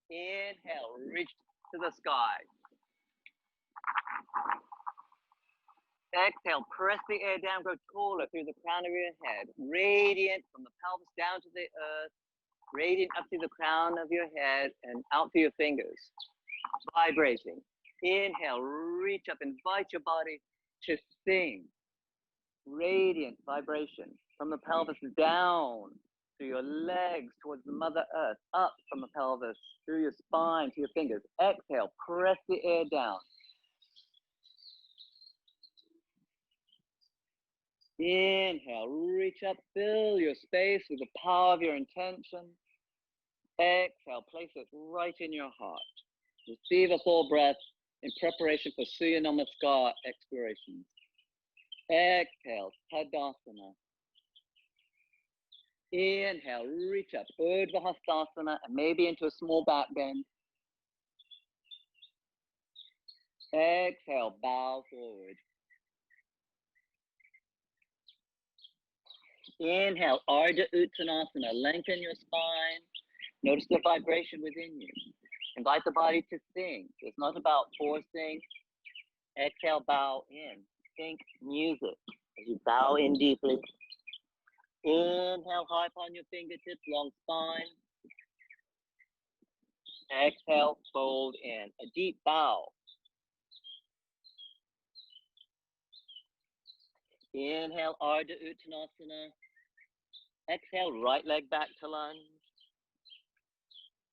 Inhale, reach to the sky. Exhale, press the air down, grow taller through the crown of your head. Radiant from the pelvis down to the earth. Radiant up to the crown of your head and out through your fingers. Vibrating. Inhale, reach up, invite your body to sing. Radiant vibration from the pelvis down through your legs towards the Mother Earth, up from the pelvis, through your spine to your fingers. Exhale, press the air down. Inhale, reach up, fill your space with the power of your intention. Exhale, place it right in your heart. Receive a full breath in preparation for Surya namaskar explorations. Exhale, Tadasana. Inhale, reach up, Urdhva Hastasana, and maybe into a small back bend. Exhale, bow forward. Inhale, Ardha Uttanasana, lengthen your spine. Notice the vibration within you. Invite the body to sing. It's not about forcing. Exhale, bow in. Think music as you bow in deeply. Inhale, high upon your fingertips, long spine. Exhale, fold in. A deep bow. Inhale, Ardha Uttanasana. Exhale, right leg back to lunge.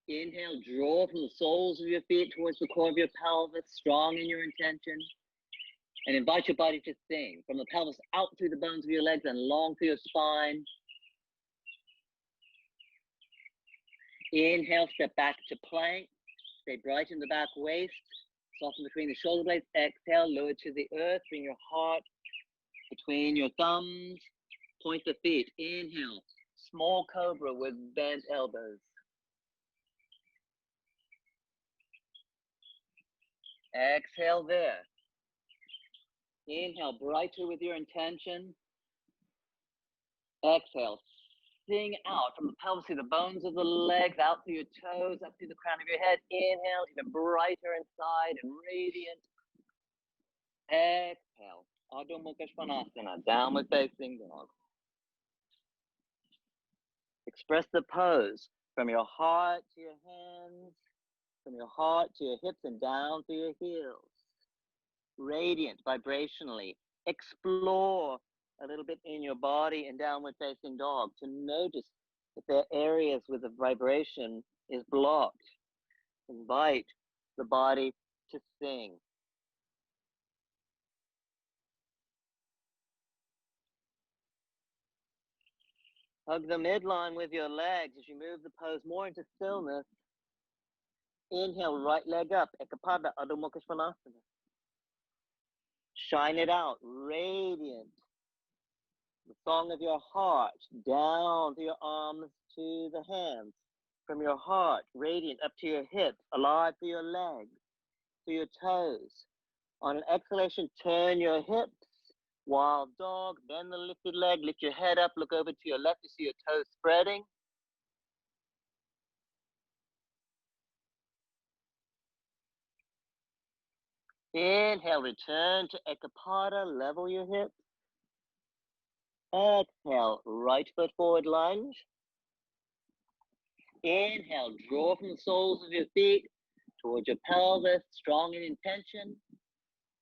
Inhale, draw from the soles of your feet towards the core of your pelvis, strong in your intention. And invite your body to sing from the pelvis out through the bones of your legs and long through your spine. Inhale, step back to plank. Stay bright in the back waist. Soften between the shoulder blades. Exhale, lower to the earth. Bring your heart between your thumbs. Point the feet. Inhale, small cobra with bent elbows. Exhale there. Inhale, brighter with your intention. Exhale, sing out from the pelvis through the bones of the legs, out through your toes, up through the crown of your head. Inhale, even brighter inside and radiant. Exhale, Adho Mukha Svanasana, downward facing dog. Express the pose from your heart to your hands, from your heart to your hips and down through your heels. Radiant, vibrationally. Explore a little bit in your body in downward facing dog to notice if there are areas where the vibration is blocked. Invite the body to sing. Hug the midline with your legs as you move the pose more into stillness. Inhale, right leg up, Ekapada, Adho Mukha Svanasana. Shine it out, radiant. The song of your heart, down through your arms to the hands. From your heart, radiant up to your hips, alive through your legs, through your toes. On an exhalation, turn your hips. Wild dog, bend the lifted leg, lift your head up, look over to your left, you see your toes spreading. Inhale, return to Ekapada, level your hips. Exhale, right foot forward lunge. Inhale, draw from the soles of your feet towards your pelvis, strong in intention.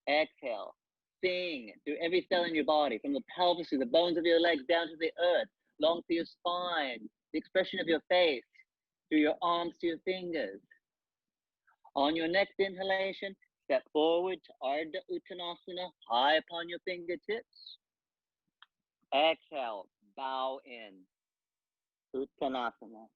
Exhale, sing through every cell in your body, from the pelvis to the bones of your legs down to the earth, long through your spine, the expression of your face, through your arms to your fingers. On your next inhalation, step forward to Ardha Uttanasana, high upon your fingertips. Exhale, bow in, Uttanasana.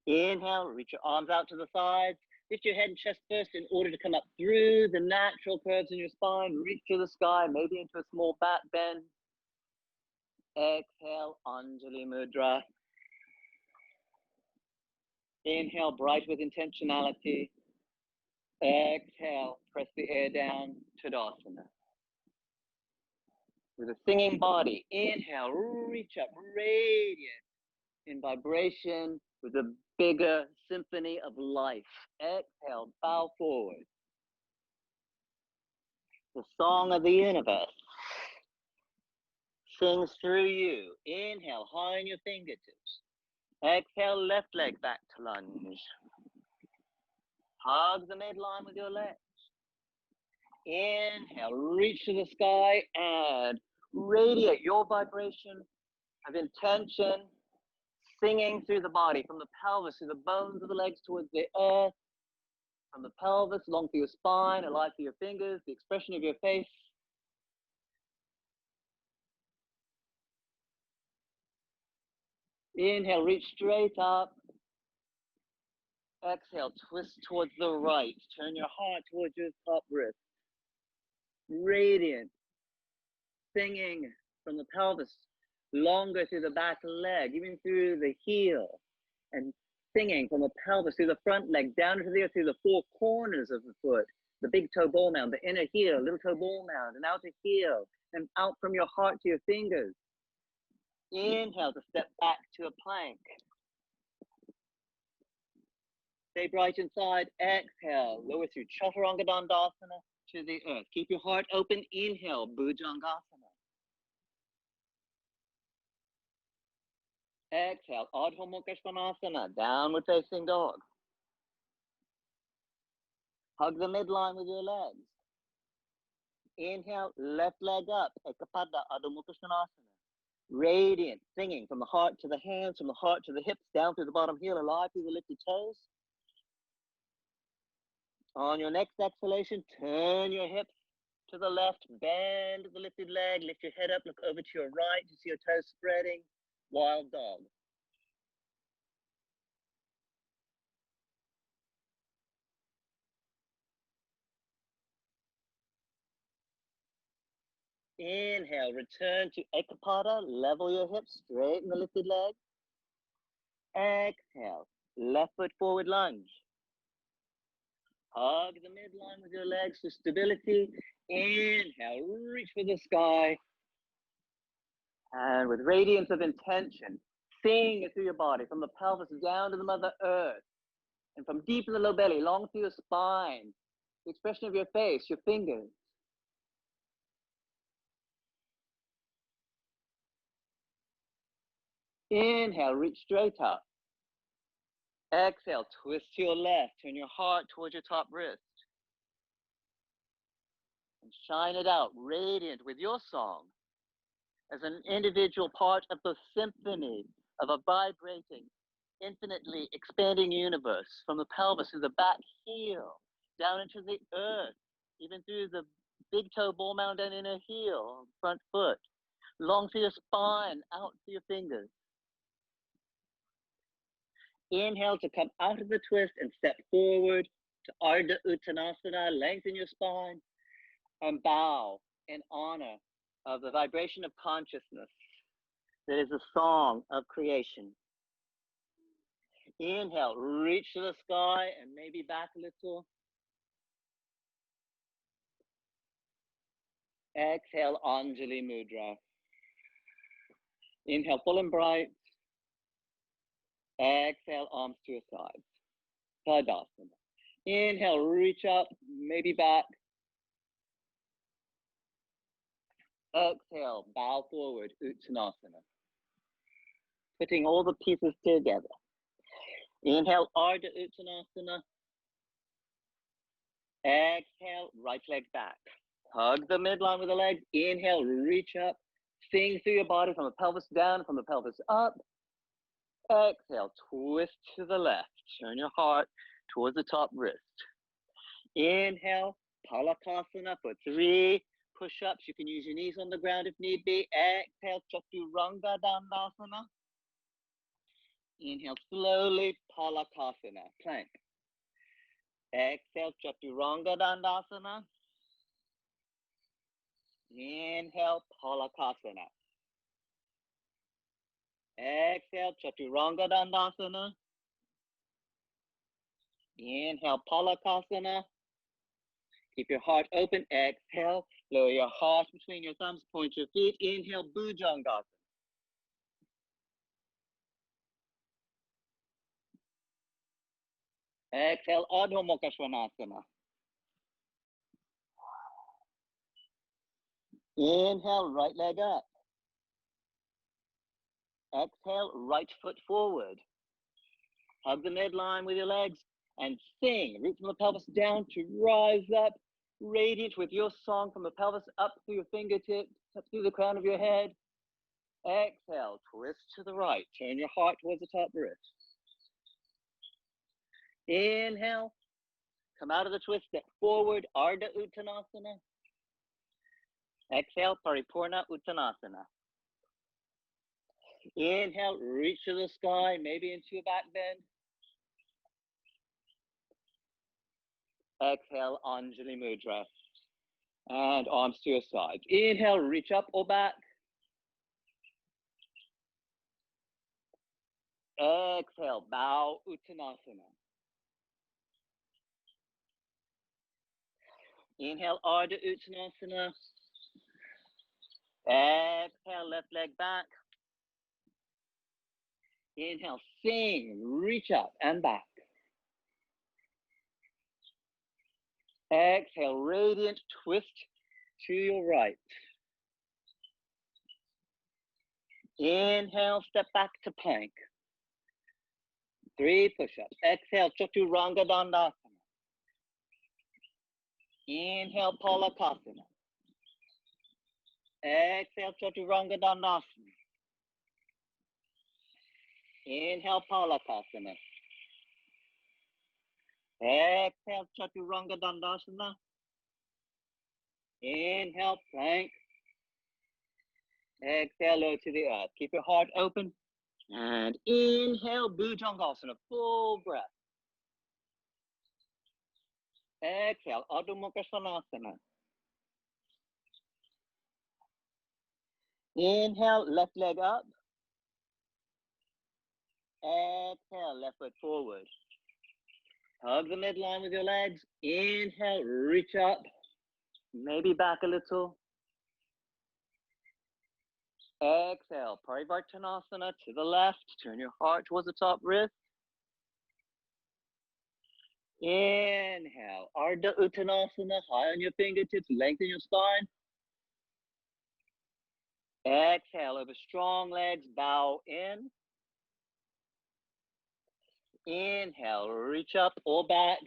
Inhale, reach your arms out to the sides. Lift your head and chest first in order to come up through the natural curves in your spine. Reach to the sky, maybe into a small back bend. Exhale, Anjali Mudra. Inhale, bright with intentionality. Exhale, press the air down, Tadasana. With a singing body, inhale, reach up, radiant in vibration with a bigger symphony of life. Exhale, bow forward. The song of the universe sings through you. Inhale, high on your fingertips. Exhale, left leg back to lunge. Hug the midline with your legs. Inhale, reach to the sky and radiate your vibration of intention, singing through the body, from the pelvis, through the bones of the legs towards the earth, from the pelvis, along through your spine, alive through your fingers, the expression of your face. Inhale, reach straight up. Exhale, twist towards the right. Turn your heart towards your top wrist. Radiant, singing from the pelvis, longer through the back leg, even through the heel, and singing from the pelvis through the front leg, down into the earth, through the four corners of the foot, the big toe ball mound, the inner heel, little toe ball mound, and out to heel, and out from your heart to your fingers. Inhale to step back to a plank. Stay bright inside. Exhale, lower through chaturanga dandasana to the earth. Keep your heart open. Inhale, bhujangasana. Exhale, Ardha Mukha Svanasana, downward facing dog. Hug the midline with your legs. Inhale, left leg up, Ekapada, Ardha Mukha Svanasana. Radiant, singing from the heart to the hands, from the heart to the hips, down through the bottom heel, alive through the lifted toes. On your next exhalation, turn your hips to the left, bend the lifted leg, lift your head up, look over to your right to see your toes spreading. Wild dog. Inhale, return to Ekapada, level your hips, straighten the lifted leg. Exhale, left foot forward lunge. Hug the midline with your legs for stability. Inhale, reach for the sky. And with radiance of intention, sing it through your body, from the pelvis down to the Mother Earth. And from deep in the low belly, long through your spine, the expression of your face, your fingers. Inhale, reach straight up. Exhale, twist to your left, turn your heart towards your top wrist. And shine it out, radiant with your song, as an individual part of the symphony of a vibrating, infinitely expanding universe, from the pelvis to the back heel, down into the earth, even through the big toe ball mound and inner heel, front foot, long through your spine, out through your fingers. Inhale to come out of the twist and step forward to Ardha Uttanasana, lengthen your spine, and bow in honor of the vibration of consciousness that is a song of creation. Inhale, reach to the sky and maybe back a little. Exhale, Anjali Mudra. Inhale, full and bright. Exhale, arms to your sides. Tadasana. Inhale, reach up, maybe back. Exhale, bow forward, Uttanasana. Putting all the pieces together. Inhale, Ardha Uttanasana. Exhale, right leg back. Hug the midline with the legs. Inhale, reach up. Sing through your body from the pelvis down, from the pelvis up. Exhale, twist to the left. Turn your heart towards the top wrist. Inhale, Palakasana for 3 push-ups. You can use your knees on the ground if need be. Exhale, Chaturanga Dandasana. Inhale, slowly, Palakasana, plank. Exhale, Chaturanga Dandasana. Inhale, Palakasana. Exhale, Chaturanga Dandasana. Inhale, Palakasana. Keep your heart open. Exhale, lower your heart between your thumbs, point your feet. Inhale, Bhujangasana. Exhale, Adho Mukha Svanasana. Inhale, right leg up. Exhale, right foot forward. Hug the midline with your legs and sing. Root from the pelvis down to rise up, radiant with your song from the pelvis up through your fingertips, up through the crown of your head. Exhale, twist to the right. Turn your heart towards the top wrist. Inhale, come out of the twist, step forward, Ardha Uttanasana. Exhale, Paripurna Uttanasana. Inhale, reach to the sky, maybe into a back bend. Exhale, Anjali Mudra. And arms to your sides. Inhale, reach up or back. Exhale, bow Uttanasana. Inhale, Ardha Uttanasana. Exhale, left leg back. Inhale, sing, reach up and back. Exhale, radiant twist to your right. Inhale, step back to plank. 3 push-ups. Exhale, Chaturanga Dandasana. Inhale, Palakasana. Exhale, Chaturanga Dandasana. Inhale, Palakasana. Exhale, Chaturanga Dandasana. Inhale, plank. Exhale, low to the earth. Keep your heart open. And inhale, Bhujangasana, full breath. Exhale, Adho Mukha Svanasana. Inhale, left leg up. Exhale, left foot forward. Hug the midline with your legs. Inhale, reach up. Maybe back a little. Exhale, Parivartanasana to the left. Turn your heart towards the top wrist. Inhale, Ardha Uttanasana, high on your fingertips, lengthen your spine. Exhale, over strong legs, bow in. Inhale, reach up or back.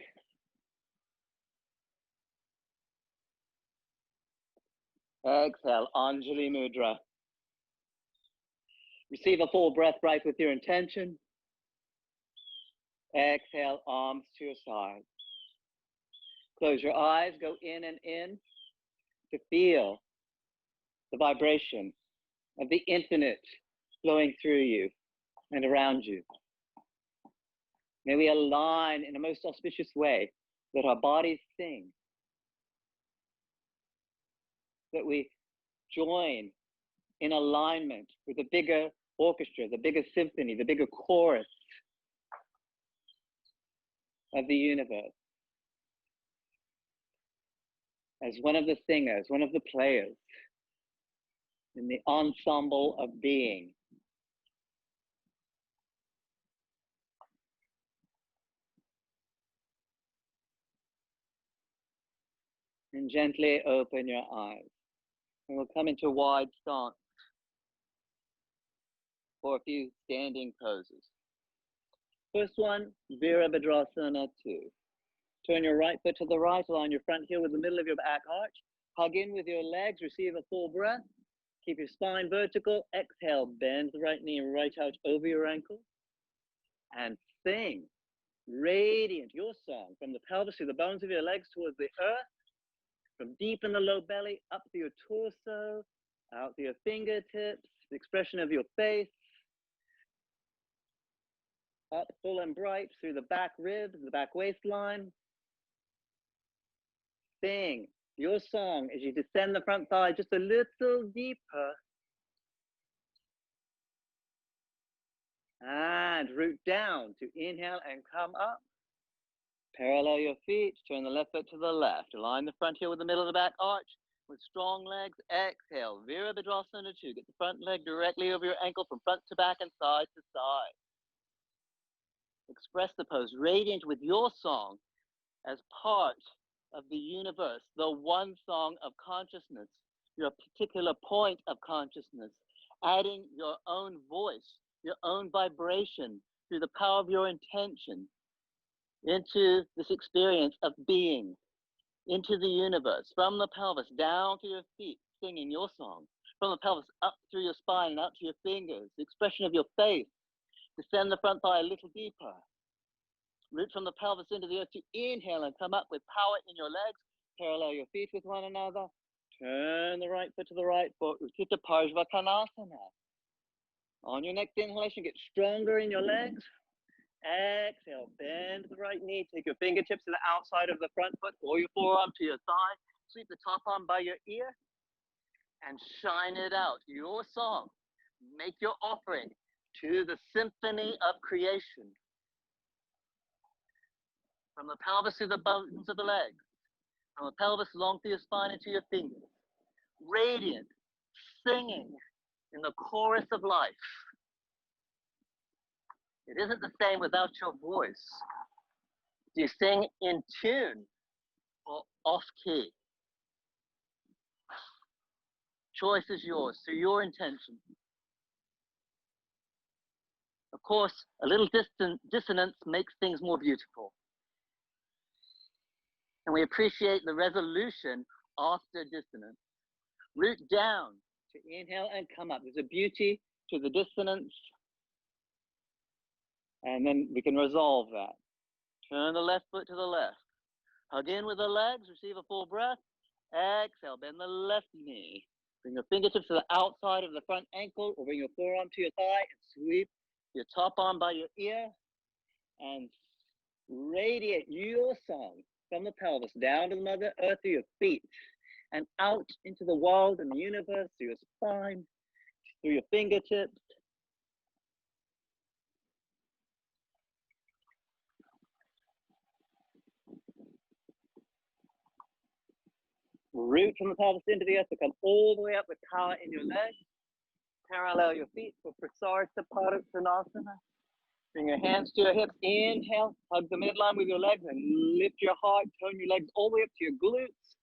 Exhale, Anjali Mudra. Receive a full breath right with your intention. Exhale, arms to your side. Close your eyes, go in and in to feel the vibration of the infinite flowing through you and around you. May we align in a most auspicious way that our bodies sing, that we join in alignment with the bigger orchestra, the bigger symphony, the bigger chorus of the universe. As one of the singers, one of the players in the ensemble of being. And gently open your eyes. And we'll come into wide stance for a few standing poses. First one, Virabhadrasana 2. Turn your right foot to the right, align your front heel with the middle of your back arch. Hug in with your legs, receive a full breath. Keep your spine vertical. Exhale, bend the right knee right out over your ankle. And sing, radiant, your song from the pelvis through the bones of your legs towards the earth. From deep in the low belly, up to your torso, out to your fingertips, the expression of your face. Up full and bright through the back ribs, the back waistline. Sing your song as you descend the front thigh just a little deeper. And root down to inhale and come up. Parallel your feet, turn the left foot to the left. Align the front heel with the middle of the back arch. With strong legs, exhale, Virabhadrasana 2. Get the front leg directly over your ankle from front to back and side to side. Express the pose, radiant with your song as part of the universe, the one song of consciousness, your particular point of consciousness, adding your own voice, your own vibration through the power of your intention into this experience of being, into the universe, from the pelvis down to your feet, singing your song, from the pelvis up through your spine and out to your fingers, the expression of your faith, descend the front thigh a little deeper, root from the pelvis into the earth to inhale and come up with power in your legs, parallel your feet with one another, turn the right foot to the right foot, Utthita Parshvakonasana. On your next inhalation, get stronger in your legs. Exhale, bend the right knee, take your fingertips to the outside of the front foot or your forearm to your thigh, sweep the top arm by your ear, and shine it out. Your song, make your offering to the symphony of creation. From the pelvis to the bones of the legs, from the pelvis along through your spine into your fingers, radiant, singing in the chorus of life. It isn't the same without your voice. Do you sing in tune or off key? Choice is yours, through your intention. Of course, a little dissonance makes things more beautiful. And we appreciate the resolution after dissonance. Root down to inhale and come up. There's a beauty to the dissonance. And then we can resolve that. Turn the left foot to the left. Hug in with the legs, receive a full breath. Exhale, bend the left knee. Bring your fingertips to the outside of the front ankle or bring your forearm to your thigh and sweep your top arm by your ear and radiate your song from the pelvis down to the Mother Earth through your feet and out into the world and the universe through your spine, through your fingertips. Root from the pelvis into the earth to come all the way up with power in your legs. Parallel your feet for Prasarita Padottanasana. Bring your hands to your hips. Inhale, hug the midline with your legs and lift your heart. Turn your legs all the way up to your glutes.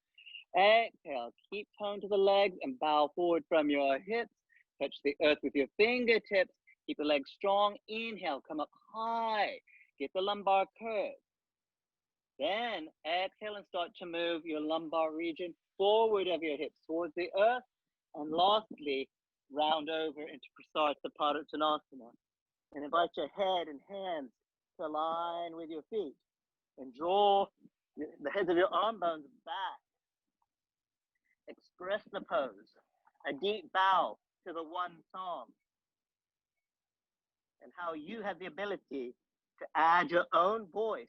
Exhale, keep tone to the legs and bow forward from your hips. Touch the earth with your fingertips. Keep the legs strong. Inhale, come up high. Get the lumbar curve. Then exhale and start to move your lumbar region forward of your hips towards the earth. And lastly, round over into Prasarita Padottanasana. And invite your head and hands to align with your feet. And draw the heads of your arm bones back. Express the pose. A deep bow to the one song. And how you have the ability to add your own voice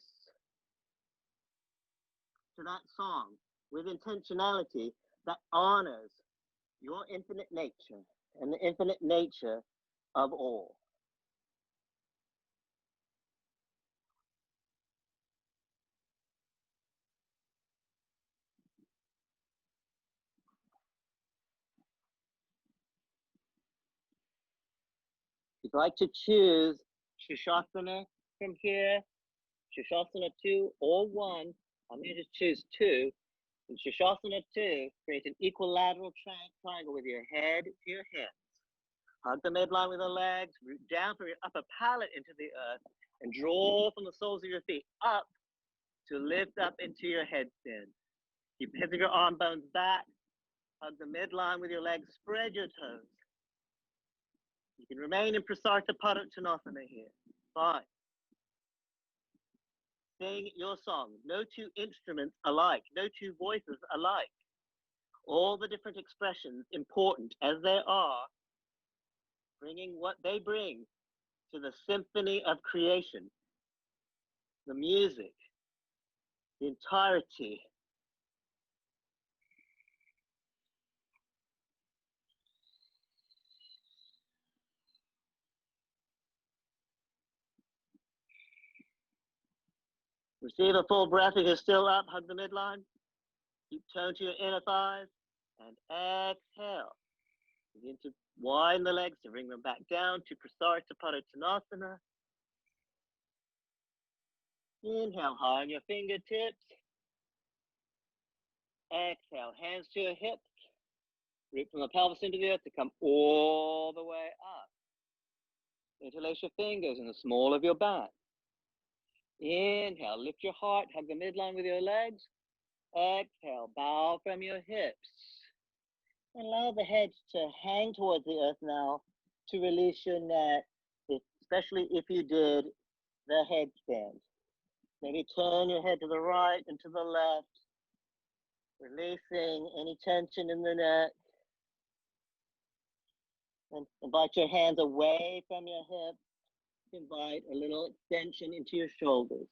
to that song with intentionality that honors your infinite nature and the infinite nature of all. If you'd like to choose Shishasana from here, Shishasana 2 or 1, I'm going to choose 2. In Shishasana 2, create an equilateral triangle with your head to your hands. Hug the midline with the legs, root down from your upper palate into the earth, and draw from the soles of your feet up to lift up into your headstand. Keep heads of your arm bones back. Hug the midline with your legs, spread your toes. You can remain in Prasarita Padottanasana here. 5. Sing your song. No two instruments alike, no two voices alike. All the different expressions, important as they are, bringing what they bring to the symphony of creation, the music, the entirety. Receive a full breath if you're still up. Hug the midline. Keep tone to your inner thighs. And exhale. Begin to widen the legs to bring them back down to Prasarita Padottanasana. Inhale, high on your fingertips. Exhale, hands to your hips. Root from the pelvis into the earth to come all the way up. Interlace your fingers in the small of your back. Inhale, lift your heart, hug the midline with your legs. Exhale, bow from your hips. And allow the head to hang towards the earth now to release your neck, especially if you did the headstand. Maybe turn your head to the right and to the left, releasing any tension in the neck. And invite your hands away from your hips. Invite a little extension into your shoulders.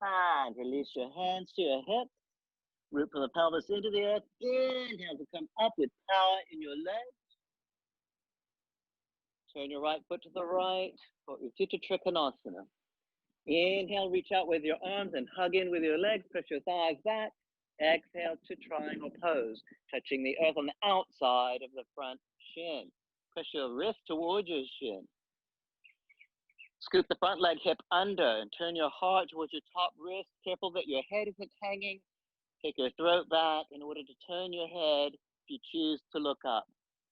And release your hands to your hips. Root from the pelvis into the earth. Inhale to come up with power in your legs. Turn your right foot to the right. Viparita Trikonasana. Inhale, reach out with your arms and hug in with your legs. Press your thighs back. Exhale to triangle pose, touching the earth on the outside of the front shin. Press your wrist towards your shin. Scoop the front leg hip under and turn your heart towards your top wrist. Careful that your head isn't hanging. Take your throat back in order to turn your head if you choose to look up.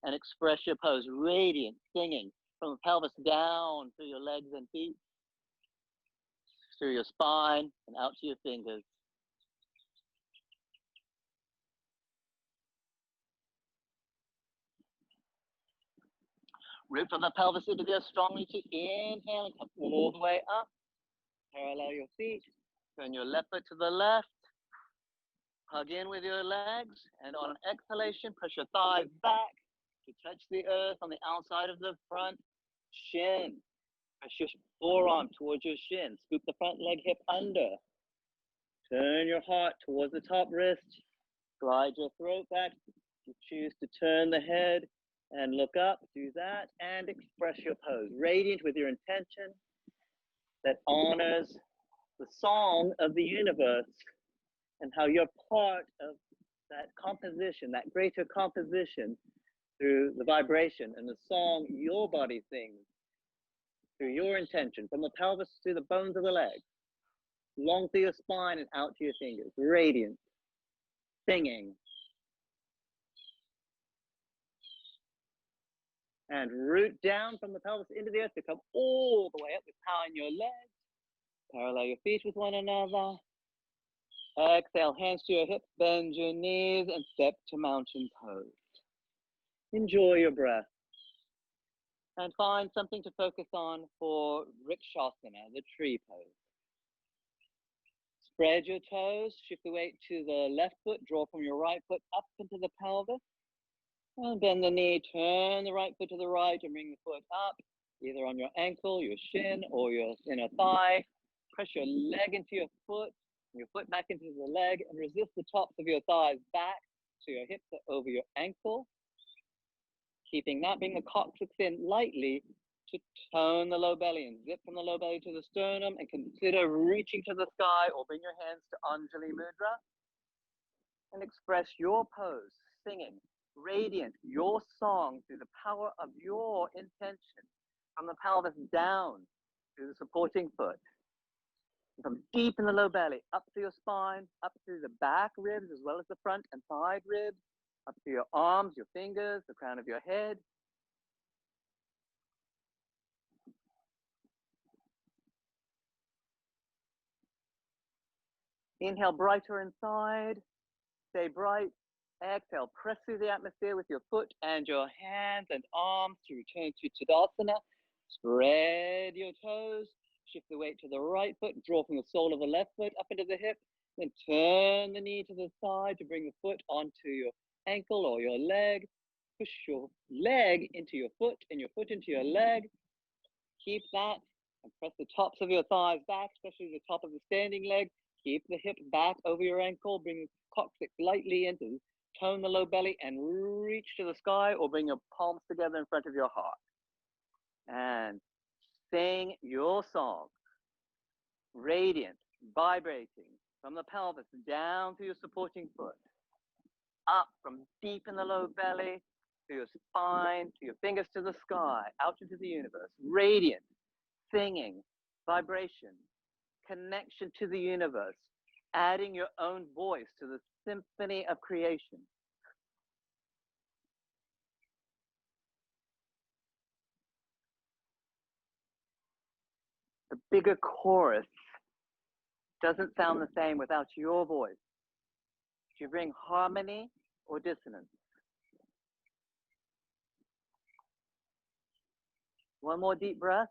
And express your pose, radiant, singing from the pelvis down through your legs and feet, through your spine, and out to your fingers. Root from the pelvis into the earth strongly to inhale and come all the way up. Parallel your feet. Turn your left foot to the left. Hug in with your legs. And on an exhalation, press your thighs back to touch the earth on the outside of the front shin. Press your forearm towards your shin. Scoop the front leg hip under. Turn your heart towards the top wrist. Glide your throat back. You choose to turn the head and look up. Do that and express your pose. Radiant with your intention that honors the song of the universe and how you're part of that composition, that greater composition through the vibration and the song your body sings, through your intention, from the pelvis to the bones of the legs, long through your spine and out to your fingers, radiant, singing. And root down from the pelvis into the earth to come all the way up with power in your legs. Parallel your feet with one another. Exhale, hands to your hips, bend your knees and step to mountain pose. Enjoy your breath. And find something to focus on for Rikshasana, the tree pose. Spread your toes, shift the weight to the left foot, draw from your right foot up into the pelvis. And bend the knee, turn the right foot to the right and bring the foot up, either on your ankle, your shin, or your inner thigh. Press your leg into your foot back into the leg, and resist the tops of your thighs back so your hips are over your ankle. Keeping that, bring the coccyx in lightly to tone the low belly and zip from the low belly to the sternum, and consider reaching to the sky or bring your hands to Anjali Mudra and express your pose, singing, radiant, your song through the power of your intention, from the pelvis down to the supporting foot, from deep in the low belly, up through your spine, up through the back ribs, as well as the front and side ribs, up through your arms, your fingers, the crown of your head. Inhale, brighter inside, stay bright. Exhale, press through the atmosphere with your foot and your hands and arms to return to Tadasana. Spread your toes, shift the weight to the right foot, draw from the sole of the left foot up into the hip, then turn the knee to the side to bring the foot onto your ankle or your leg. Push your leg into your foot and your foot into your leg. Keep that and press the tops of your thighs back, especially the top of the standing leg. Keep the hip back over your ankle, bring the coccyx lightly into, tone the low belly and reach to the sky or bring your palms together in front of your heart. And Sing your song, radiant, vibrating from the pelvis down through your supporting foot, up from deep in the low belly, to your spine, to your fingers to the sky, out into the universe, radiant, singing, vibration, connection to the universe, adding your own voice to the symphony of creation. The bigger chorus doesn't sound the same without your voice. Do you bring harmony or dissonance? One more deep breath.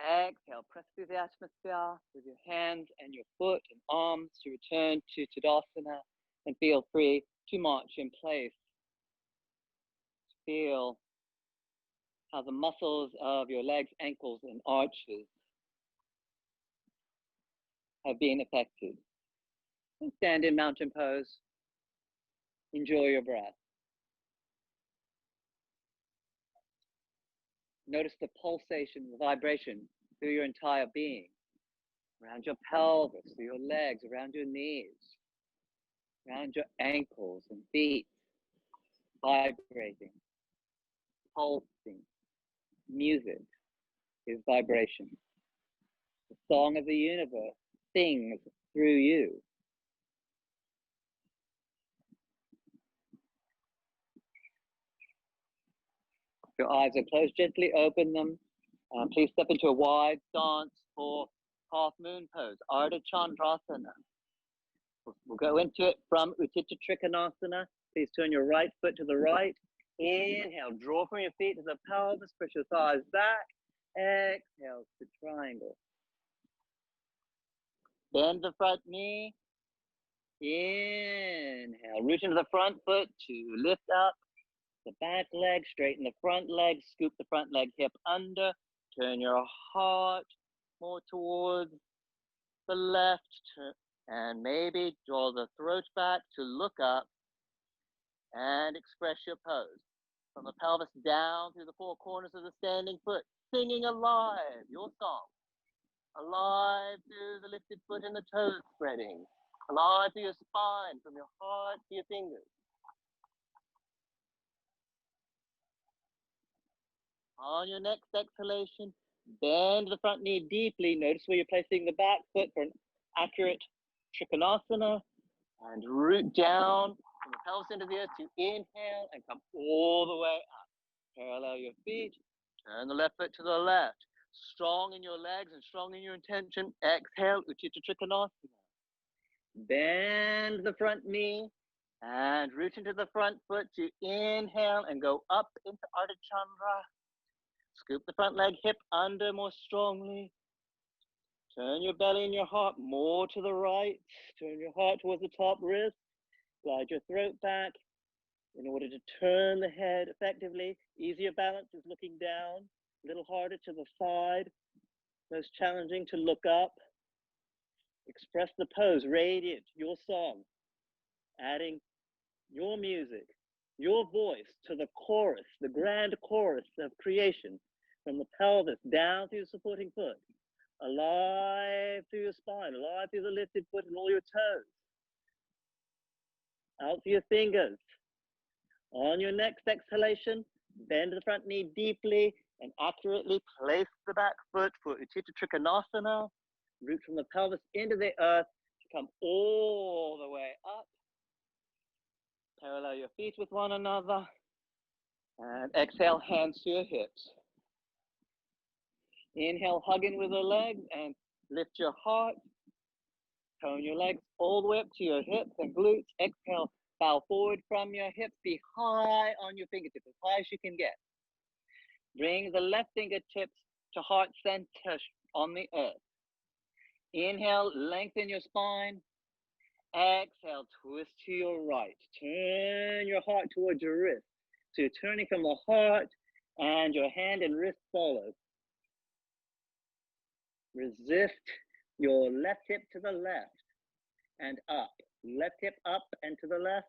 Exhale, press through the atmosphere with your hands and your foot and arms to return to Tadasana and feel free to march in place. Feel how the muscles of your legs, ankles, and arches have been affected. And stand in mountain pose. Enjoy your breath. Notice the pulsation, the vibration through your entire being, around your pelvis, through your legs, around your knees, around your ankles and feet, vibrating, pulsing. Music is vibration. The song of the universe sings through you. If your eyes are closed, gently open them. Please step into a wide stance for half moon pose, Ardha Chandrasana. We'll go into it from Utthita Trikonasana. Please turn your right foot to the right. Inhale, draw from your feet to the pelvis, push your thighs back. Exhale to triangle. Bend the front knee. Inhale, reach into the front foot to lift up the back leg, straighten the front leg, scoop the front leg hip under, turn your heart more towards the left, and maybe draw the throat back to look up and express your pose. From the pelvis down through the four corners of the standing foot, singing alive, your song. Alive through the lifted foot and the toes spreading. Alive through your spine, from your heart to your fingers. On your next exhalation, bend the front knee deeply. Notice where you're placing the back foot for an accurate Trikonasana. And root down from the pelvis into the earth to inhale and come all the way up. Parallel your feet. Turn the left foot to the left. Strong in your legs and strong in your intention. Exhale, Utthita Trikonasana. Bend the front knee and root into the front foot to inhale and go up into Ardha Chandra. Scoop the front leg hip under more strongly. Turn your belly and your heart more to the right. Turn your heart towards the top wrist. Slide your throat back in order to turn the head effectively. Easier balance is looking down. A little harder to the side. Most challenging to look up. Express the pose, radiant, your song. Adding your music, your voice to the chorus, the grand chorus of creation. From the pelvis down through the supporting foot. Alive through your spine, alive through the lifted foot and all your toes. Out through your fingers. On your next exhalation, bend the front knee deeply and accurately place the back foot for Utthita Trikonasana. Root from the pelvis into the earth to come all the way up. Parallel your feet with one another. And exhale, hands to your hips. Inhale, hug in with the legs and lift your heart. Tone your legs all the way up to your hips and glutes. Exhale, bow forward from your hips. Be high on your fingertips, as high as you can get. Bring the left fingertips to heart center on the earth. Inhale, lengthen your spine. Exhale, twist to your right. Turn your heart towards your wrist. So you're turning from the heart and your hand and wrist follow. Resist your left hip to the left and up. Left hip up and to the left.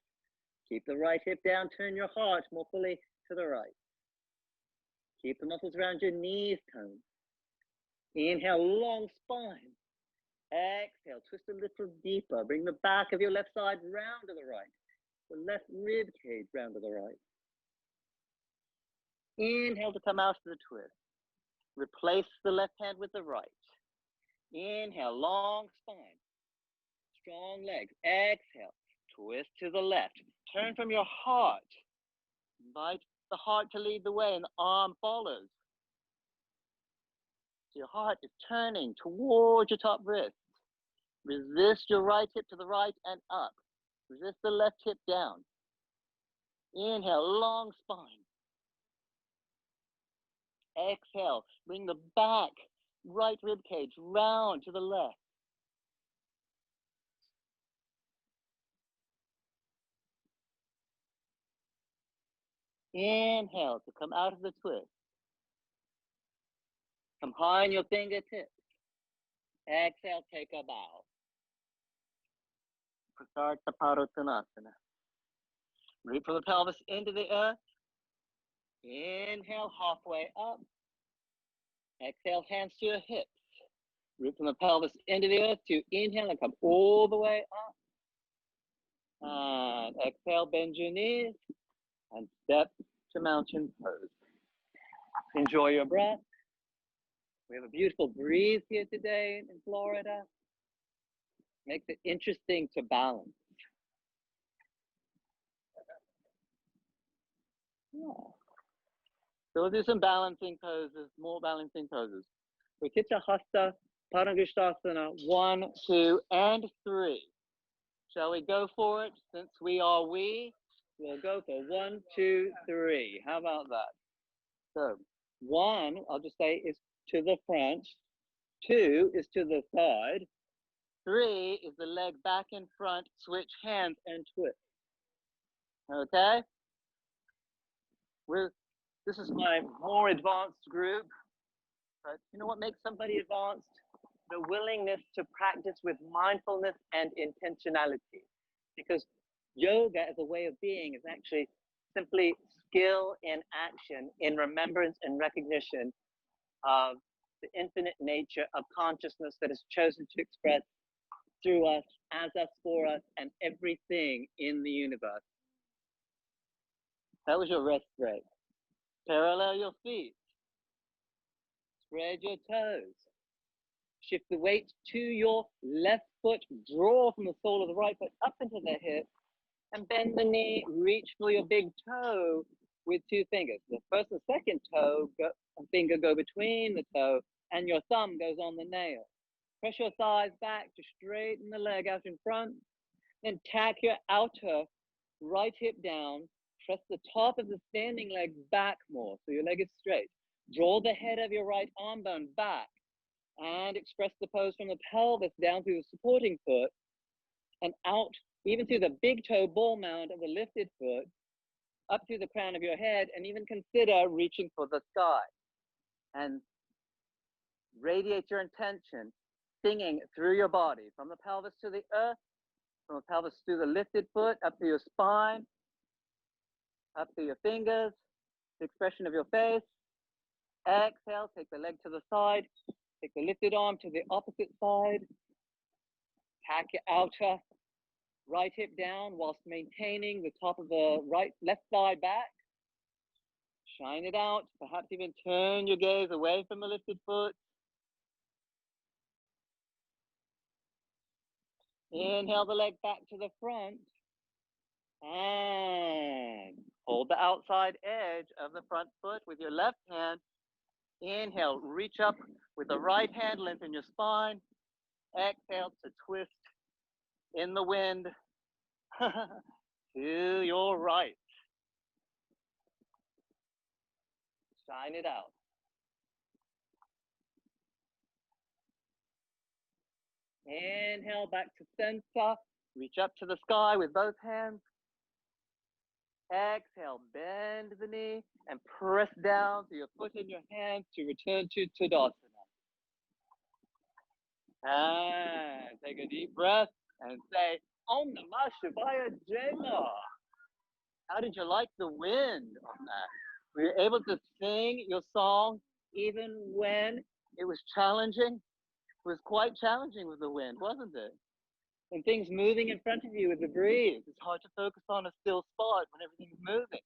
Keep the right hip down. Turn your heart more fully to the right. Keep the muscles around your knees toned. Inhale, long spine. Exhale, twist a little deeper. Bring the back of your left side round to the right. The left rib cage round to the right. Inhale to come out of the twist. Replace the left hand with the right. Inhale, long spine. Strong legs. Exhale, twist to the left. Turn from your heart. Invite the heart to lead the way and the arm follows. So your heart is turning towards your top wrist. Resist your right hip to the right and up. Resist the left hip down. Inhale, long spine. Exhale, bring the back right rib cage round to the left. Inhale to come out of the twist. Combine your fingertips. Exhale, take a bow. Prasarta Padottanasana. Root from the pelvis into the earth. Inhale, halfway up. Exhale, hands to your hips. Root from the pelvis into the earth to inhale and come all the way up. And exhale, bend your knees and step to mountain pose. Enjoy your breath. We have a beautiful breeze here today in Florida. Makes it interesting to balance. Yeah. So we'll do some balancing poses, more balancing poses. Viparita Hasta, Parangushtasana, 1, 2, and 3. Shall we go for it? Since we are we'll go for 1, 2, 3. How about that? So 1, I'll just say, is to the front. 2 is to the side. 3 is the leg back in front, switch hands and twist. Okay? This is my more advanced group. But you know what makes somebody advanced? The willingness to practice with mindfulness and intentionality. Because yoga as a way of being is actually simply skill in action, in remembrance and recognition of the infinite nature of consciousness that has chosen to express through us, as us, for us, and everything in the universe. That was your rest break. Parallel your feet. Spread your toes. Shift the weight to your left foot. Draw from the sole of the right foot up into the hip. And bend the knee. Reach for your big toe with 2 fingers. The first and second finger go between the toe, and your thumb goes on the nail. Press your thighs back to straighten the leg out in front. Then tack your outer right hip down. Press the top of the standing leg back more so your leg is straight. Draw the head of your right arm bone back and express the pose from the pelvis down through the supporting foot and out even through the big toe ball mound of the lifted foot, up through the crown of your head, and even consider reaching for the sky. And radiate your intention, singing through your body, from the pelvis to the earth, from the pelvis to the lifted foot, up to your spine, up to your fingers, the expression of your face. Exhale, take the leg to the side, take the lifted arm to the opposite side, tack your outer right hip down whilst maintaining the top of the left thigh back. Shine it out, perhaps even turn your gaze away from the lifted foot. Inhale the leg back to the front. And hold the outside edge of the front foot with your left hand. Inhale, reach up with the right hand, lengthen your spine. Exhale to twist in the wind to your right. Shine it out. Inhale back to center. Reach up to the sky with both hands. Exhale, bend the knee and press down to your foot in your hand to return to Tadasana. And take a deep breath and say, Om Namah Shivaya Jaye. How did you like the wind on that? Were you able to sing your song even when it was challenging? It was quite challenging with the wind, wasn't it? And things moving in front of you with the breeze. It's hard to focus on a still spot when everything's moving.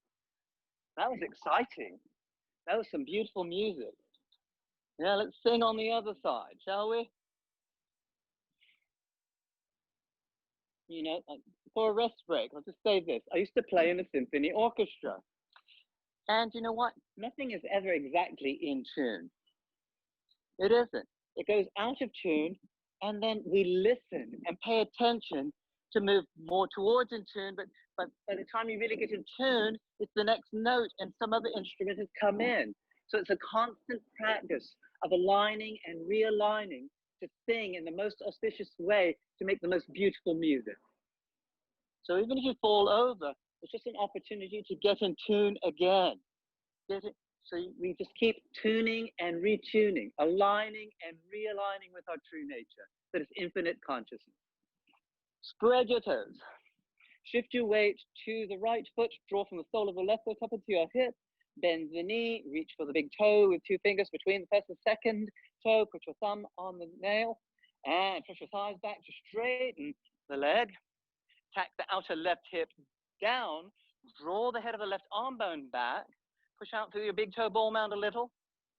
That was exciting. That was some beautiful music. Yeah, let's sing on the other side, shall we? You know, for a rest break, I'll just say this. I used to play in a symphony orchestra. And you know what? Nothing is ever exactly in tune. It isn't. It goes out of tune, and then we listen and pay attention to move more towards in tune. But by the time you really get in tune, it's the next note, and some other instrument has come in. So it's a constant practice of aligning and realigning to sing in the most auspicious way to make the most beautiful music. So even if you fall over, it's just an opportunity to get in tune again. Get it? So we just keep tuning and retuning, aligning and realigning with our true nature, that is infinite consciousness. Spread your toes. Shift your weight to the right foot, draw from the sole of the left foot up into your hip, bend the knee, reach for the big toe with 2 fingers between the first and second toe, put your thumb on the nail, and push your thighs back to straighten the leg. Tack the outer left hip down, draw the head of the left arm bone back, push out through your big toe ball mound a little,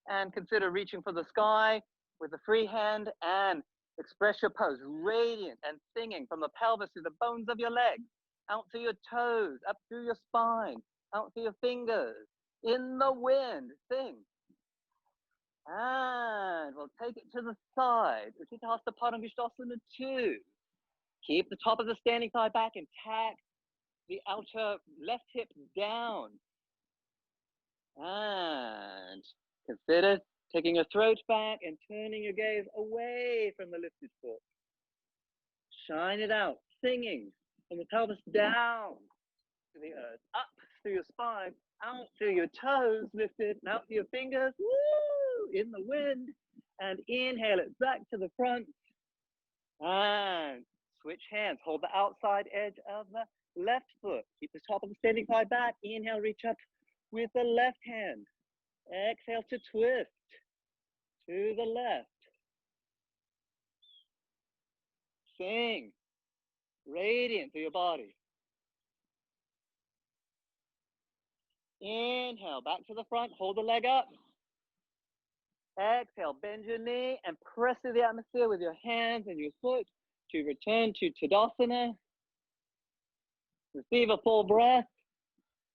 and consider reaching for the sky with the free hand and express your pose, radiant and singing from the pelvis to the bones of your legs, out through your toes, up through your spine, out through your fingers, in the wind, sing. And we'll take it to the side, Utthita Padangusthasana 2. Keep the top of the standing thigh back and tack the outer left hip down. And consider taking your throat back and turning your gaze away from the lifted foot. Shine it out, singing from the pelvis down to the earth, up through your spine, out through your toes lifted, and out through your fingers, woo, in the wind. And inhale it back to the front. And switch hands. Hold the outside edge of the left foot. Keep the top of the standing thigh back. Inhale, reach up with the left hand. Exhale to twist to the left. Sing. Radiant through your body. Inhale, back to the front. Hold the leg up. Exhale, bend your knee and press through the atmosphere with your hands and your foot to return to Tadasana. Receive a full breath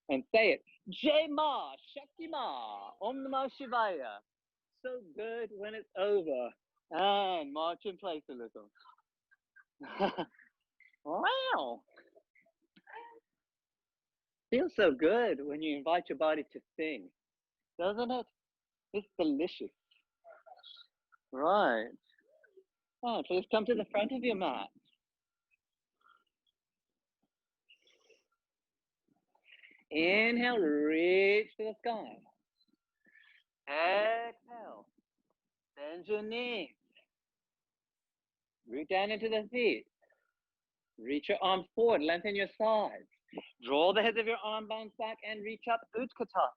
and say it. Jaye Ma, Shakti Ma, Om Namah Shivaya. So good when it's over. And march in place a little. Wow. Feels so good when you invite your body to sing, doesn't it? It's delicious. Right. Oh, please come to the front of your mat. Inhale, reach to the sky. Exhale, bend your knees. Root down into the feet. Reach your arms forward, lengthen your sides. Draw the heads of your arm bones back and reach up, Utkatasana.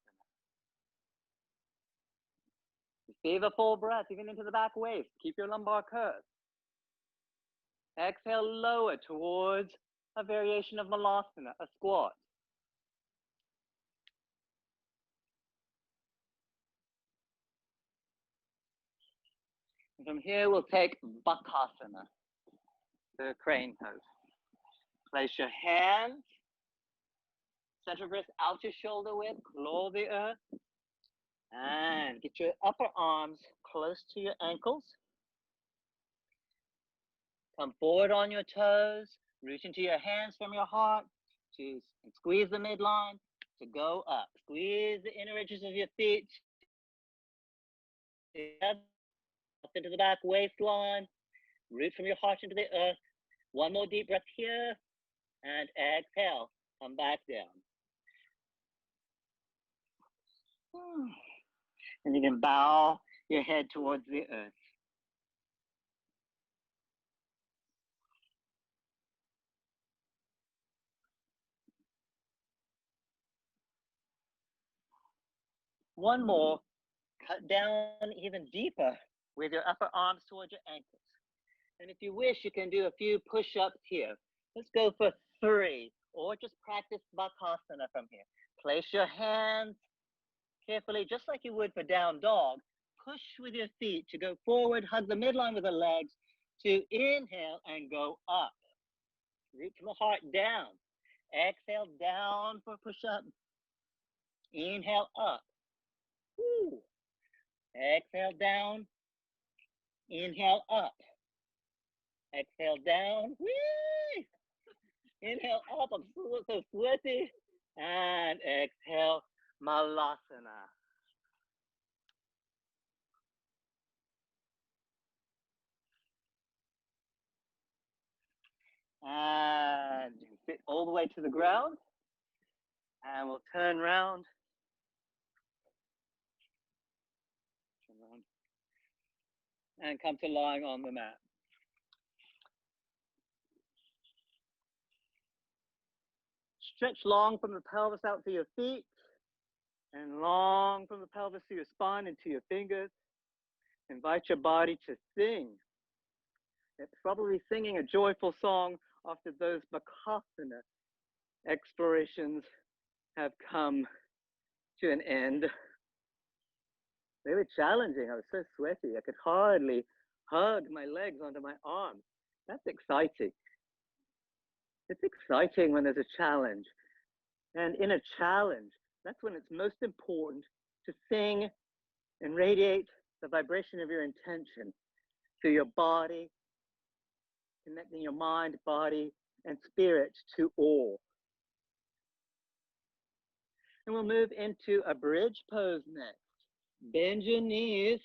Receive a full breath, even into the back waist. Keep your lumbar curved. Exhale, lower towards a variation of Malasana, a squat. And from here, we'll take Bakasana, the crane pose. Place your hands, center of wrist out to shoulder width, claw the earth, and get your upper arms close to your ankles. Come forward on your toes, reach into your hands from your heart to squeeze the midline to go up. Squeeze the inner edges of your feet up into the back waistline. Root from your heart into the earth. One more deep breath here, and exhale. Come back down. And you can bow your head towards the earth. One more. Cut down even deeper with your upper arms towards your ankles. And if you wish, you can do a few push-ups here. Let's go for 3, or just practice bakasana from here. Place your hands carefully, just like you would for down dog. Push with your feet to go forward, hug the midline with the legs, to inhale and go up. Reach the heart down. Exhale down for push-up. Inhale up. Woo. Exhale down. Inhale up. Exhale down. Whee! Inhale up. I'm so sweaty. And exhale, malasana. And sit all the way to the ground. And we'll turn around. And come to lying on the mat. Stretch long from the pelvis out to your feet, and long from the pelvis to your spine and to your fingers. Invite your body to sing. It's probably singing a joyful song after those bakasana explorations have come to an end. They were challenging. I was so sweaty. I could hardly hug my legs onto my arms. That's exciting. It's exciting when there's a challenge. And in a challenge, that's when it's most important to sing and radiate the vibration of your intention through your body, connecting your mind, body, and spirit to all. And we'll move into a bridge pose next. Bend your knees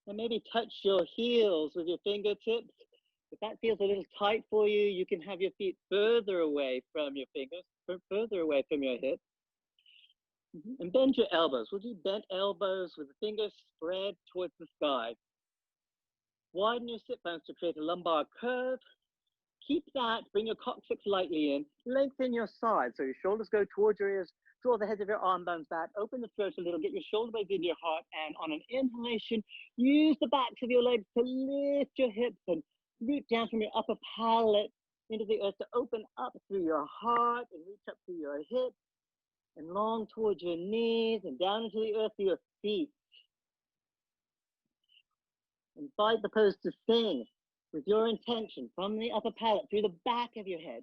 and maybe touch your heels with your fingertips. If that feels a little tight for you, you can have your feet further away from your fingers, further away from your hips. And bend your elbows. We'll do bent elbows with the fingers spread towards the sky. Widen your sit bones to create a lumbar curve. Keep that, bring your coccyx lightly in. Lengthen your sides so your shoulders go towards your ears. Draw the heads of your arm bones back. Open the throat a little. Get your shoulder blades into your heart. And on an inhalation, use the backs of your legs to lift your hips and root down from your upper palate into the earth to open up through your heart and reach up through your hips and long towards your knees and down into the earth through your feet. Invite the pose to sing with your intention from the upper palate through the back of your head,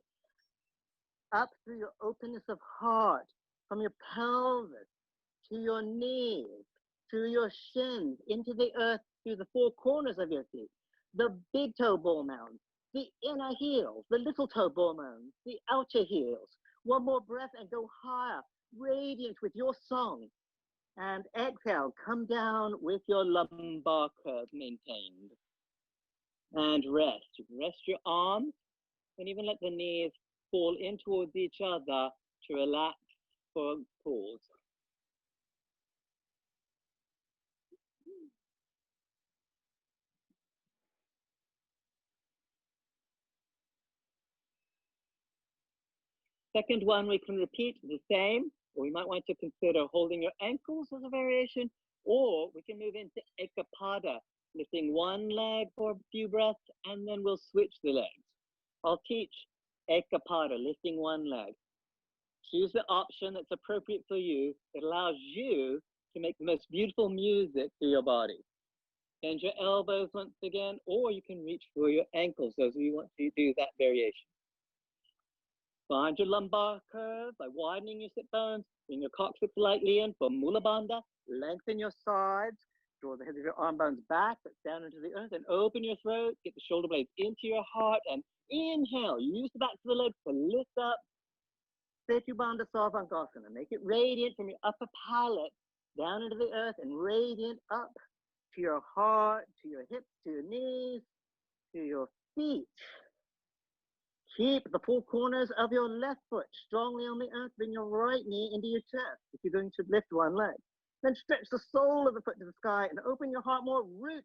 up through your openness of heart, from your pelvis to your knees, through your shins, into the earth, through the 4 corners of your feet, the big toe ball mound, the inner heels, the little toe ball mound, the outer heels. One more breath and go higher, radiant with your song. And exhale, come down with your lumbar curve maintained. And rest. You can rest your arms and even let the knees fall in towards each other to relax for pause. Second one, we can repeat the same, or we might want to consider holding your ankles as a variation, or we can move into ekapada, lifting one leg for a few breaths, and then we'll switch the legs. I'll teach ekapada, lifting one leg. Choose the option that's appropriate for you. It allows you to make the most beautiful music through your body. Bend your elbows once again, or you can reach for your ankles, those of you who want to do that variation. Find your lumbar curve by widening your sit bones. Bring your coccyx lightly in for Mula Bandha. Lengthen your sides. Draw the heads of your arm bones back, but down into the earth, and open your throat. Get the shoulder blades into your heart, and inhale. Use the backs of the legs to lift up. Setu Bandha Sarvankasana. Make it radiant from your upper palate down into the earth and radiant up to your heart, to your hips, to your knees, to your feet. Keep the 4 corners of your left foot strongly on the earth. Bring your right knee into your chest if you're going to lift one leg. Then stretch the sole of the foot to the sky and open your heart more. Root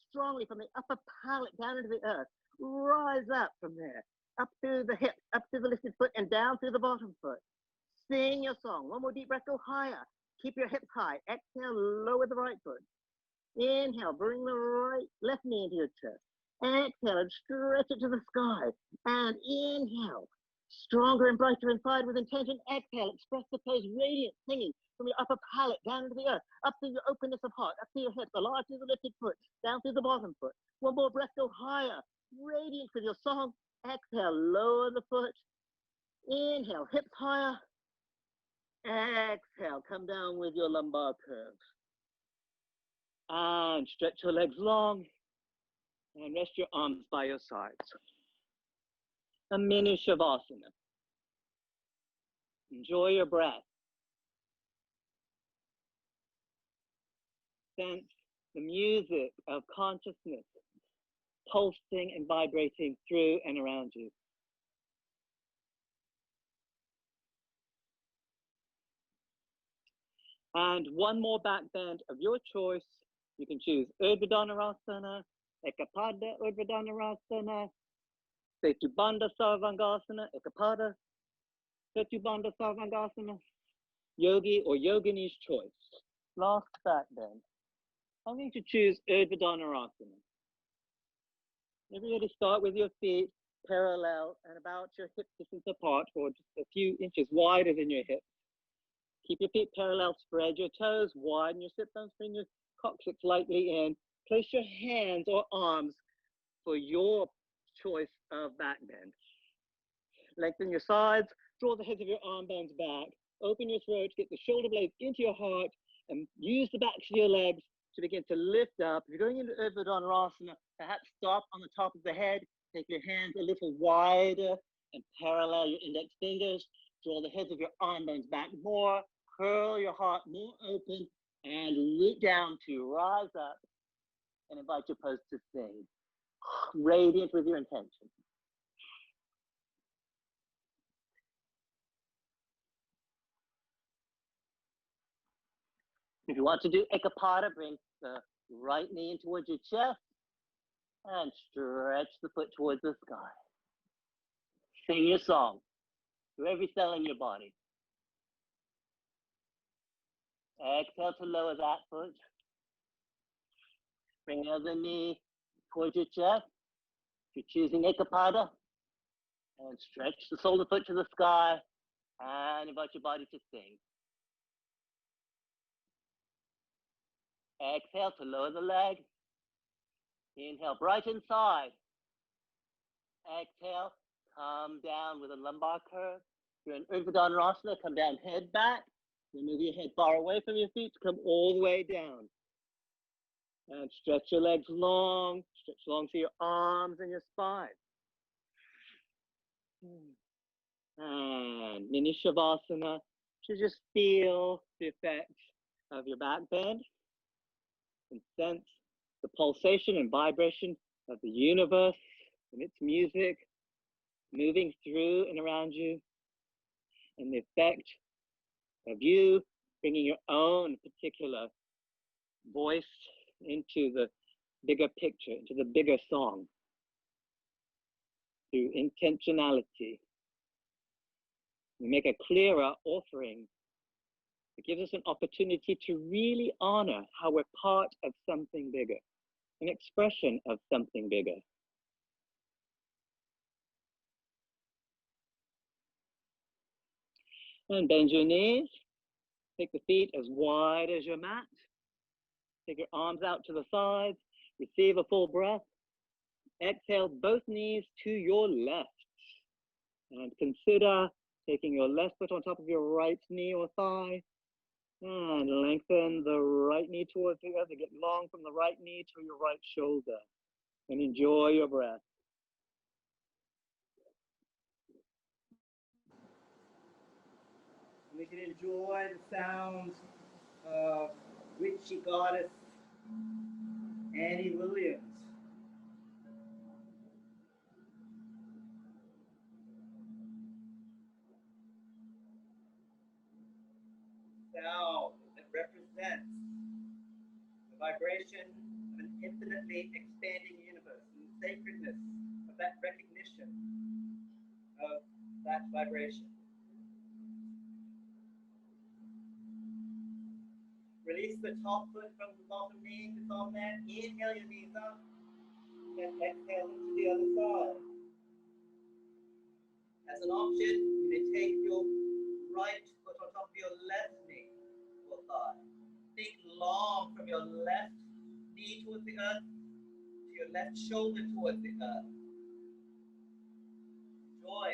strongly from the upper palate down into the earth. Rise up from there, up through the hips, up through the lifted foot, and down through the bottom foot. Sing your song. One more deep breath, go higher. Keep your hips high. Exhale, lower the right foot. Inhale, bring the left knee into your chest. Exhale and stretch it to the sky. And inhale, stronger and brighter inside with intention. Exhale, express the pose, radiant, singing from your upper palate down into the earth, up through your openness of heart, up through your hips, large through the lifted foot, down through the bottom foot. One more breath, go higher, radiant with your song. Exhale, lower the foot. Inhale, hips higher. Exhale, come down with your lumbar curve. And stretch your legs long. And rest your arms by your sides. A mini savasana. Enjoy your breath. Sense the music of consciousness pulsing and vibrating through and around you. And one more back bend of your choice. You can choose Urdhva Dhanurasana, Ekapada Urdhva Dhanurasana, Setubandha Sarvangasana, Ekapada, Setubandha Sarvangasana, Yogi or Yogini's choice. Last back bend. I'm going to choose Urdhva Dhanurasana. Everybody start with your feet parallel and about your hip distance apart, or just a few inches wider than your hips. Keep your feet parallel, spread your toes, widen your sit bones, bring your coccyx lightly in. Place your hands or arms for your choice of back bend. Lengthen your sides, draw the heads of your arm bones back, open your throat, get the shoulder blades into your heart, and use the backs of your legs to begin to lift up. If you're going into Urdhva Dhanurasana, perhaps stop on the top of the head, take your hands a little wider and parallel your index fingers. Draw the heads of your arm bones back more, curl your heart more open, and root down to rise up and invite your pose to sing. Radiant with your intention. If you want to do Ekapada, bring the right knee in towards your chest and stretch the foot towards the sky. Sing your song to every cell in your body. Exhale to lower that foot. Bring the other knee towards your chest. If you're choosing Ekapada, and stretch the sole of the foot to the sky and invite your body to sing. Exhale to lower the leg. Inhale, brighten side. Exhale, come down with a lumbar curve. You're in Urdhva Dhanurasana, come down, head back. You move your head far away from your feet to come all the way down. And stretch your legs long, stretch long through your arms and your spine. And mini shavasana, to just feel the effect of your back bend and sense the pulsation and vibration of the universe and its music moving through and around you, and the effect of you bringing your own particular voice into the bigger picture, into the bigger song through intentionality. We make a clearer offering. It gives us an opportunity to really honor how we're part of something bigger, an expression of something bigger. And bend your knees. Take the feet as wide as your mat. Take your arms out to the sides. Receive a full breath. Exhale both knees to your left. And consider taking your left foot on top of your right knee or thigh. And lengthen the right knee towards the other. Get long from the right knee to your right shoulder. And enjoy your breath. We can enjoy the sounds of witchy goddess Annie Williams. Sound that represents the vibration of an infinitely expanding universe and the sacredness of that recognition of that vibration. Release the top foot from the bottom knee to top mat. Inhale your knees up. And exhale to the other side. As an option, you may take your right foot on top of your left knee or thigh. Think long from your left knee towards the earth to your left shoulder towards the earth. Enjoy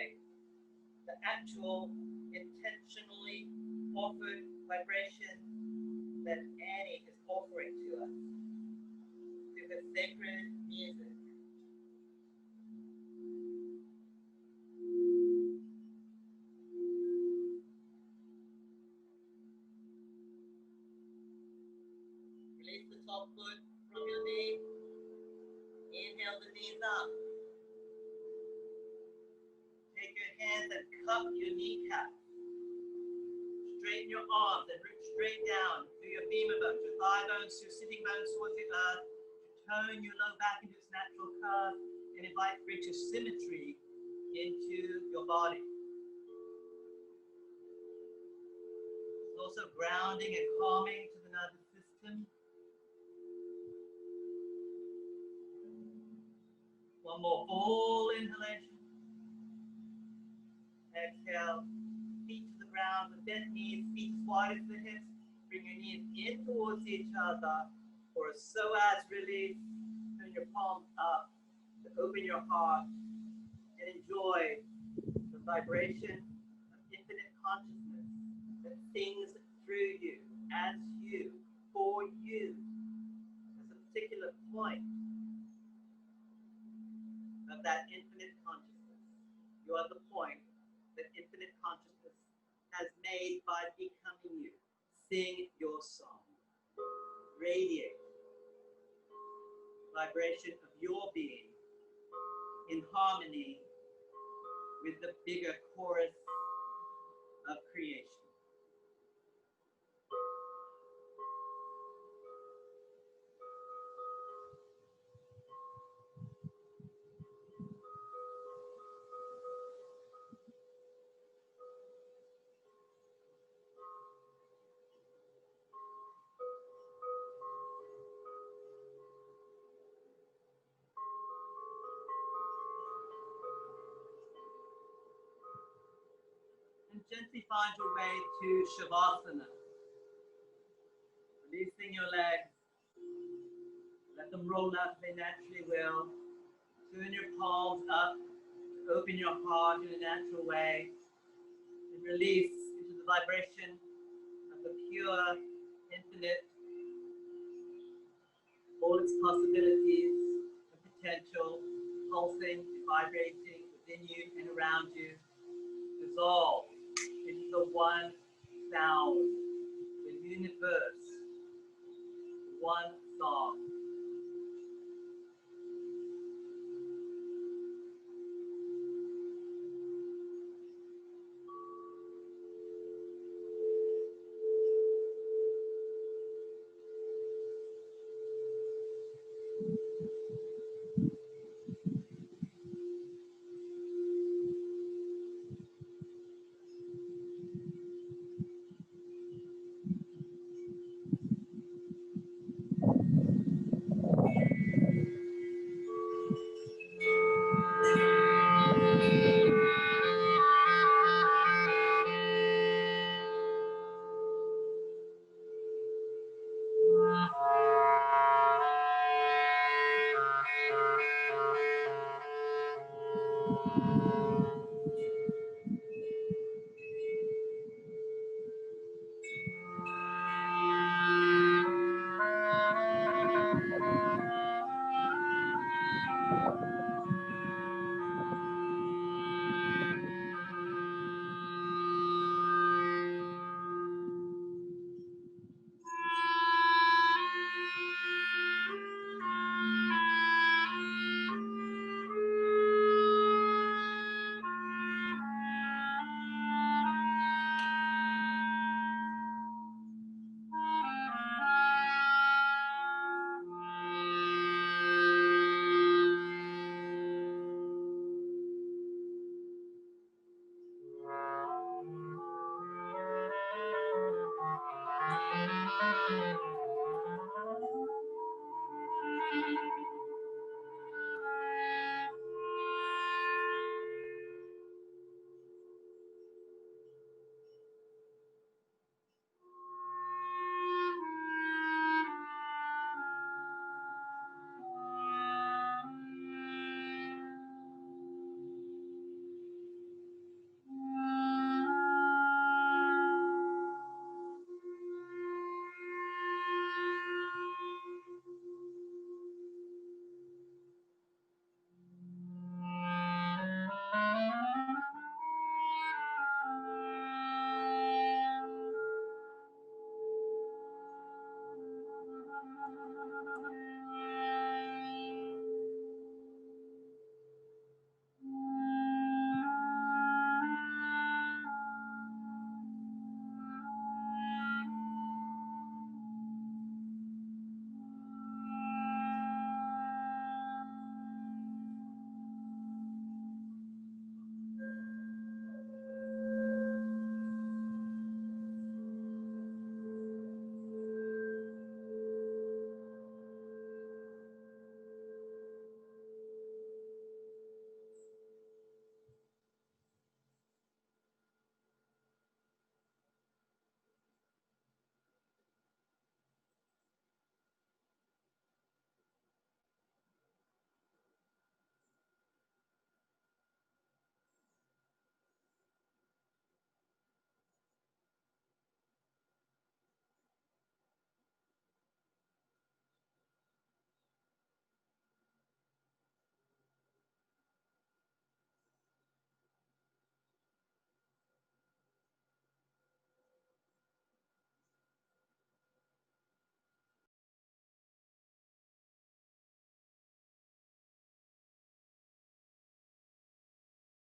the actual intentionally offered vibration that Annie is offering to us through the sacred music. Release the top foot from your knee. Inhale the knees up. Take your hands and cup your kneecaps. Straighten your arms and root straight down through your femur bones, your thigh bones, your sitting bones towards the earth. Tone your low back into its natural curve and invite greater symmetry into your body. It's also grounding and calming to the nervous system. One more full inhalation. Exhale. Feet to the ground with bent knees, feet as wide as the hips. Bring your knees in towards each other for a psoas release. Turn your palms up to open your heart and enjoy the vibration of infinite consciousness that sings through you, as you, for you. There's a particular point of that infinite consciousness. You are the point that infinite consciousness has made by becoming you. Sing your song. Radiate vibration of your being in harmony with the bigger chorus of creation. And gently find your way to savasana. Releasing your legs. Let them roll up, they naturally will. Turn your palms up. Open your heart in a natural way. And release into the vibration of the pure, infinite, all its possibilities and potential, pulsing, vibrating within you and around you. Dissolve into the one sound, the universe, one song.